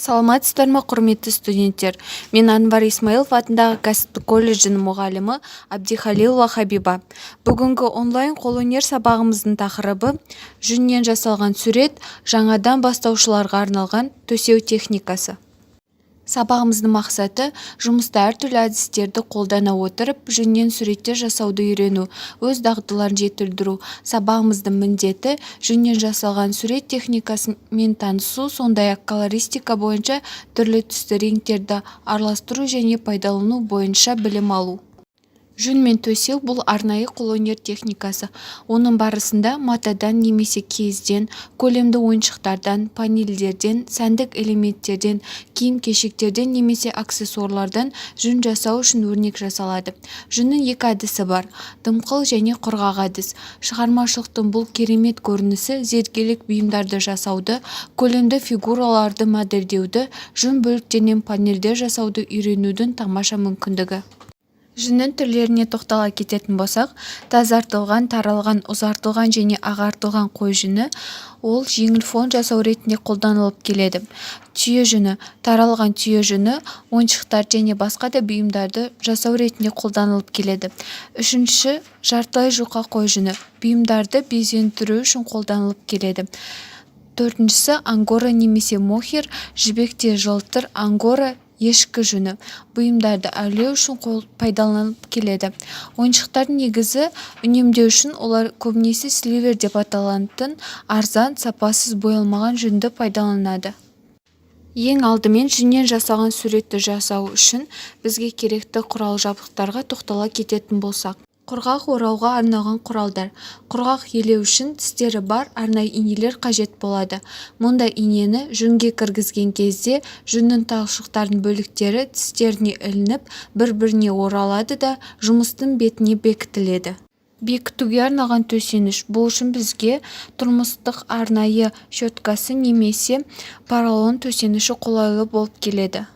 Саламатсыздар ма, құрметті студенттер? Мен Анвар Исмаилов атындағы кәсіптік колледжінің мұғалімі Абдихалилова Хабиба. Бүгінгі онлайн қолөнер сабағымыздың тақырыбы жүннен жасалған сурет, жаңадан бастаушыларға арналған төсеу техникасы. Сабағымыздың мақсаты жұмыста әртүрлі әдістерді қолдана отырып жүннен суреттер жасауды үйрену, өз дағдыларын жетілдіру. Сабағымыздың міндеті жүннен жасалған сурет техникасымен танысу, сондай-ақ колористика бойынша түрлі түсті реңктерді араластыру және пайдалану бойынша білім алу. Жүнмен төсеу бұл арнайы қолөнер техникасы. Оның барысында матадан немесе киізден, көлемді ойыншықтардан, панельдерден, сәндік элементтерден, киім-кешектерден немесе аксессуарлардан жүн жасау үшін өрнек жасалады. Жүннің екі әдісі бар: дымқыл және құрғақ әдіс. Шығармашылықтың бұл керемет көрінісі зергерлік бұйымдарды жасауды, көлемді фигураларды модельдеуді, жүн бөліктерінен панельдер жасауды үйренудің тамаша мүмкіндігі. Жүннің түрлеріне тоқтала кететін болсақ, тазартылған, таралған, ұзартылған және ағартылған қой жүні ол жеңіл фон жасау ретінде қолданылып келеді. Түйе жүні, таралған түйе жүні ойыншықтар және басқа да бұйымдарды жасау ретінде қолданылып келеді. Үшінші, жартылай жұқа қой жүні бұйымдарды безендіру үшін қолданылып келеді. Төртіншісі, ангора немесе мохир, жібекте жылтыр ангора ешкі жүні бұйымдарды әрлеу үшін пайдаланылып келеді. Ойыншықтардың негізі үнемдеу үшін олар көбінесе сливер деп аталатын арзан, сапасыз боялмаған жүнді пайдаланады. Ең алдымен жүннен жасалған суретті жасау үшін бізге керекті құрал-жабдықтарға тоқтала кететін болсақ. Құрғақ орауға арналған құралдар. Құрғақ елеу үшін тістері бар арнайы инелер қажет болады. Мұндай инені жүнге кіргізген кезде жүннің талшықтардың бөліктері тістеріне ілініп, бір-біріне оралады да жұмыстың бетіне бекітіледі. Бекітуге арналған төсеніш. Бұл үшін бізге тұрмыстық арнайы щеткасы немесе поролон төсеніші қолайлы болып келеді.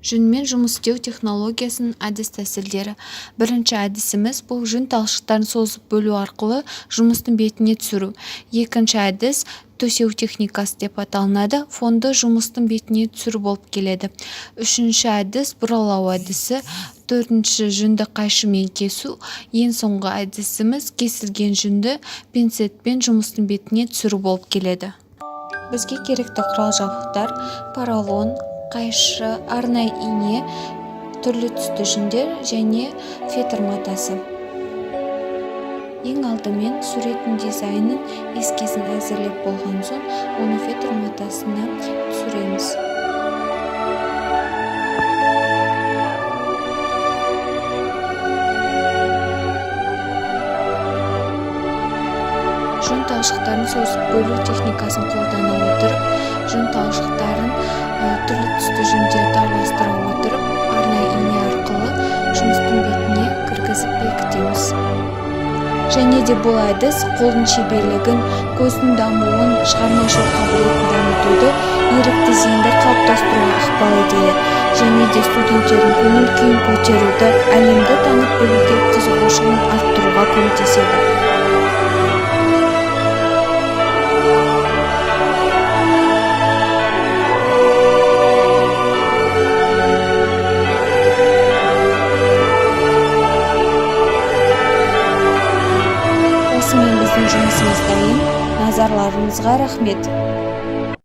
Жүнмен жұмыс істеу технологиясының әдіс-тәсілдері. Бірінші әдісіміз бұл жүн талшықтарын созып бөлу арқылы жұмыстың бетіне түсіру. Екінші әдіс төсеу техникасы деп аталынады, фонды жұмыстың бетіне түсіру болып келеді. Үшінші әдіс бұралау әдісі. Төртінші, жүнді қайшымен кесу. Ең соңғы әдісіміз кесілген жүнді пинцетпен жұмыстың бетіне түсіру болып келеді. Бізге керекті құрал-жабдықтар: поролон, қайшы, арнайы ине, түрлі түсті жүндер және фетр матасы. Ең алдымен суреттің дизайнын, эскизін әзірлеп болған соң, оны фетр матасына түсіреміз. Жүн талшықтарын созып бөлу техникасын қолдана отырып, жүн талшықтарын түрлі түсті жүндерді араластыра отырып, арнайы ине арқылы жұмыстың бетіне кіргізіп бекітеміз. Және де бұл әдіс қолдың шеберлігін, көздің дамуын, шығармашылық қабілетін дамытуды, ерікті зейінді қалыптастыруға ықпал етеді. Және де студенттердің көңіл-күйін көтеруді, әлемді танып білуге қызығушылығын арттыруға көмектеседі. Осымен біздің жұмысымыз дайын. Назарларыңызға рахмет.